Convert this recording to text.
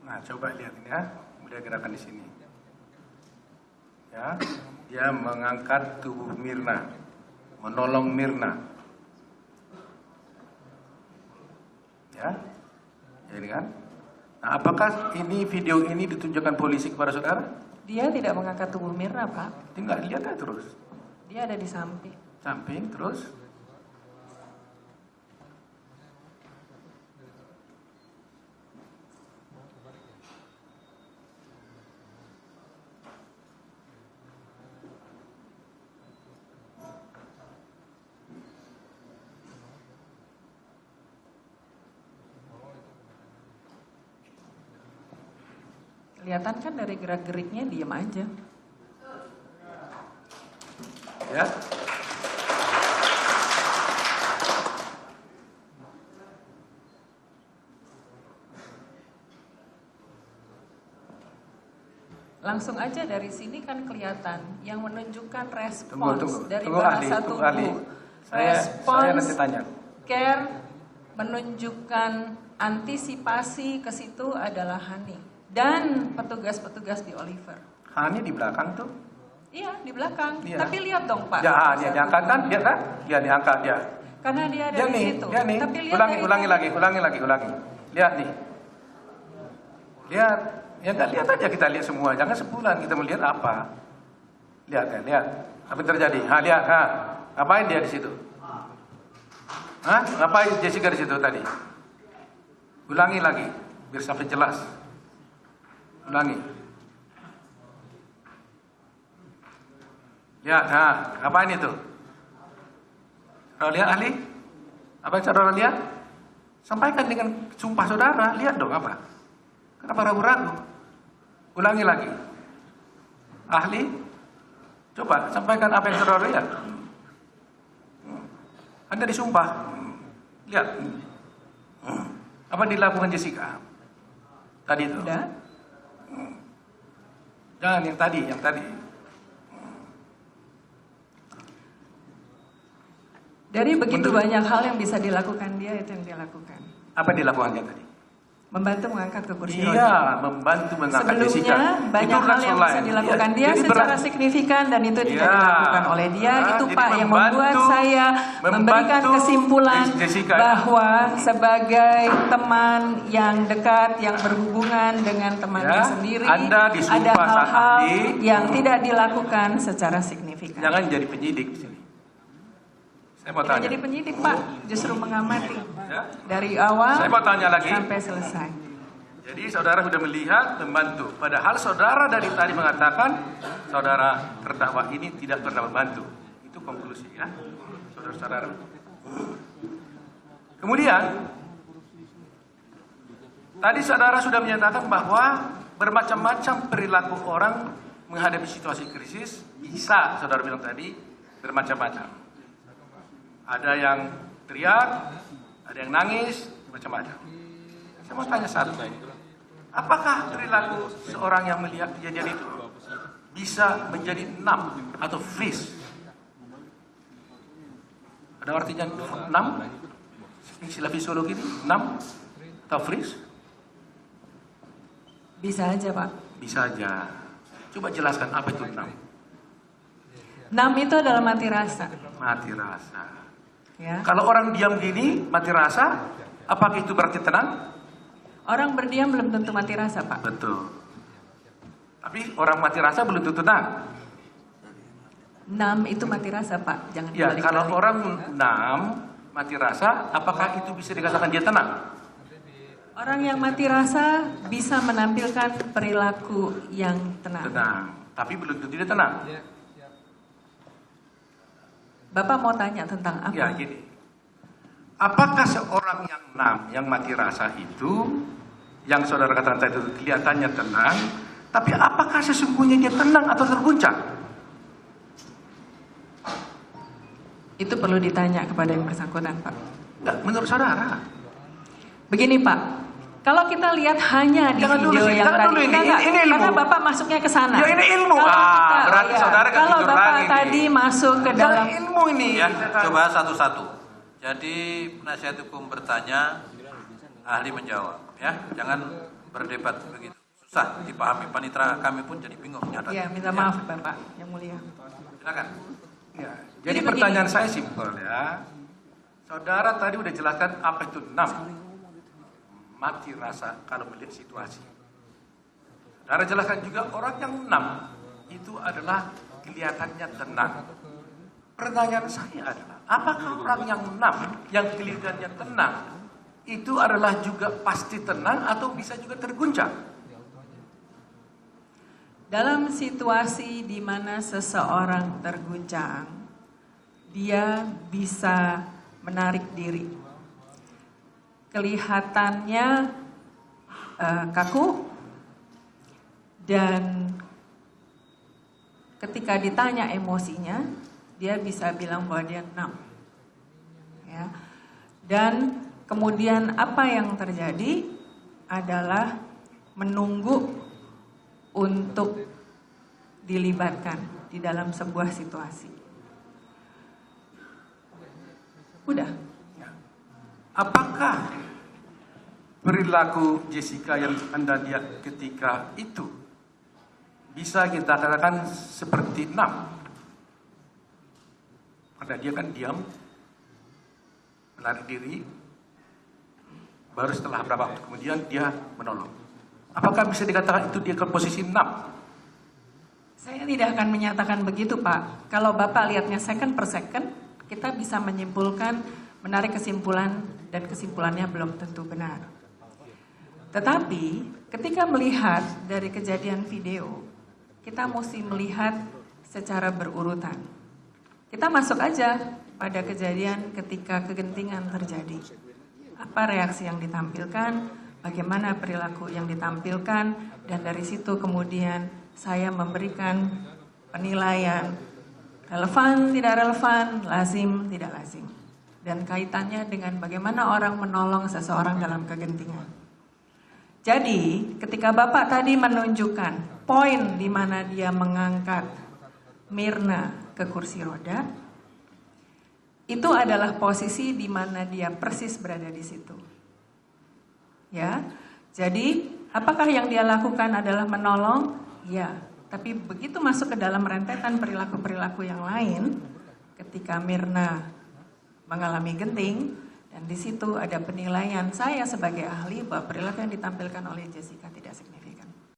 Nah, coba lihat ini ya, kemudian gerakan di sini. Ya, dia mengangkat tubuh Mirna, menolong Mirna. Ya, ini kan. Nah, apakah ini video ini ditunjukkan polisi kepada saudara? Dia tidak mengangkat tubuh Mirna, Pak. Tinggal lihat aja terus. Dia ada di samping. Samping terus. Kelihatan kan dari gerak-geriknya diam aja. Ya. Langsung aja dari sini kan kelihatan yang menunjukkan respons dari tunggu, bahasa ahli, tubuh. Saya Respons nanti tanya. care menunjukkan antisipasi ke situ adalah Hani dan petugas-petugas di Oliver. Hani di belakang tuh. Iya, di belakang. Iya. Tapi lihat dong, Pak. Ya, dia diangkat kan? Dia kan? Dia diangkat dia. Karena dia ada Dia di nih, situ. dia nih. Tapi lihat Ulangi lagi. Lihat nih. Lihat. Ya nggak lihat aja, kita lihat semua. Jangan sebulan kita melihat apa. Lihat kan, lihat. Apa yang terjadi? Lihat, ngapain dia di situ? Ngapain Jessica di situ tadi? Ulangi lagi, biar sampai jelas. Ulangi. Lihat, ngapain itu? Saudara lihat ahli? Apa yang saudara lihat? Sampaikan dengan sumpah saudara. Lihat dong apa? Kenapa ragu-ragu? Ulangi lagi. Ahli, coba sampaikan apa yang saudara lihat. Anda disumpah. Lihat. Apa yang dilakukan Jessica? Tadi itu. Udah. Jangan yang tadi. Dari begitu banyak hal yang bisa dilakukan dia, itu yang dia lakukan. Apa yang dilakukannya tadi? Membantu mengangkat ke kursi roda. Iya, membantu mengangkat Jessica. Sebelumnya banyak hal yang bisa dilakukan dia secara signifikan dan itu tidak dilakukan oleh dia. Itu Pak yang membuat saya memberikan kesimpulan bahwa sebagai teman yang dekat, yang berhubungan dengan temannya sendiri, ada hal-hal yang tidak dilakukan secara signifikan. Jangan jadi penyidik di sini. Saya mau tanya. Tidak jadi penyidik Pak, justru mengamati dari awal saya mau tanya lagi. sampai selesai. Jadi saudara sudah melihat, membantu. Padahal saudara dari tadi mengatakan saudara terdakwa ini tidak pernah membantu. Itu konklusi ya, saudara-saudara. Kemudian tadi saudara sudah menyatakan bahwa bermacam-macam perilaku orang menghadapi situasi krisis bisa, saudara bilang tadi, bermacam-macam. Ada yang teriak, ada yang nangis, macam-macam. Saya mau tanya satu. Apakah perilaku seorang yang melihat kejadian itu bisa menjadi numb atau freeze? Ada artinya numb? Istilah fisiologi ini numb atau freeze? Bisa aja Pak. Bisa aja. Coba jelaskan apa itu numb. Numb itu adalah mati rasa. Mati rasa. Ya. Kalau orang diam gini, mati rasa, apakah itu berarti tenang? Orang berdiam belum tentu mati rasa, Pak. Betul. Tapi orang mati rasa belum tentu tenang. Numb itu mati rasa, Pak. Jangan Ya, dibalik-balik. kalau orang numb, mati rasa, apakah itu bisa dikatakan dia tenang? Orang yang mati rasa bisa menampilkan perilaku yang tenang. Tenang, tapi belum tentu dia tenang. Bapak mau tanya tentang apa? Ya, gini. Apakah seorang yang numb, yang mati rasa itu, yang saudara katakan tadi itu kelihatannya tenang, tapi apakah sesungguhnya dia tenang atau terguncang? Itu perlu ditanya kepada yang bersangkutan, Pak. Enggak, menurut saudara. Begini, Pak. Kalau kita lihat hanya di video yang tadi, ini ilmu. karena Bapak masuknya ke sana. Ya, ini ilmu. Berarti saudara kan kalau tidur Bapak lagi tadi masuk ke dalam ilmu ini. Ya, coba satu-satu. Jadi penasihat hukum bertanya, ahli menjawab. Ya, jangan berdebat begitu. Susah dipahami, panitera kami pun jadi bingung nyata. Ya, minta maaf Bapak yang mulia. Silakan. Ya, jadi pertanyaan saya simpel ya. Saudara tadi udah jelaskan apa itu 6. Mati rasa kalau melihat situasi. Saudara jelaskan juga orang yang 6 itu adalah kelihatannya tenang. Pertanyaan saya adalah, apakah orang yang 6 yang kelihatannya tenang itu adalah juga pasti tenang atau bisa juga terguncang? Dalam situasi di mana seseorang terguncang, dia bisa menarik diri. Kelihatannya kaku, dan ketika ditanya emosinya, dia bisa bilang bahwa dia 6. Ya. Dan kemudian apa yang terjadi adalah menunggu untuk dilibatkan di dalam sebuah situasi. Udah. Apakah perilaku Jessica yang Anda lihat ketika itu bisa kita katakan seperti 6? Karena dia kan diam, menarik diri, baru setelah beberapa waktu kemudian dia menolong. Apakah bisa dikatakan itu dia ke posisi 6? Saya tidak akan menyatakan begitu, Pak. Kalau Bapak lihatnya second per second, kita bisa menyimpulkan, menarik kesimpulan, dan kesimpulannya belum tentu benar. Tetapi ketika melihat dari kejadian video, kita mesti melihat secara berurutan. Kita masuk aja pada kejadian ketika kegentingan terjadi. Apa reaksi yang ditampilkan, bagaimana perilaku yang ditampilkan, dan dari situ kemudian saya memberikan penilaian relevan, tidak relevan, lazim, tidak lazim. Dan kaitannya dengan bagaimana orang menolong seseorang dalam kegentingan. Jadi ketika Bapak tadi menunjukkan poin di mana dia mengangkat Mirna ke kursi roda, itu adalah posisi di mana dia persis berada di situ. Ya, jadi apakah yang dia lakukan adalah menolong? Ya, tapi begitu masuk ke dalam rentetan perilaku-perilaku yang lain, ketika Mirna mengalami genting, dan di situ ada penilaian saya sebagai ahli bahwa perilaku yang ditampilkan oleh Jessica tidak signifikan.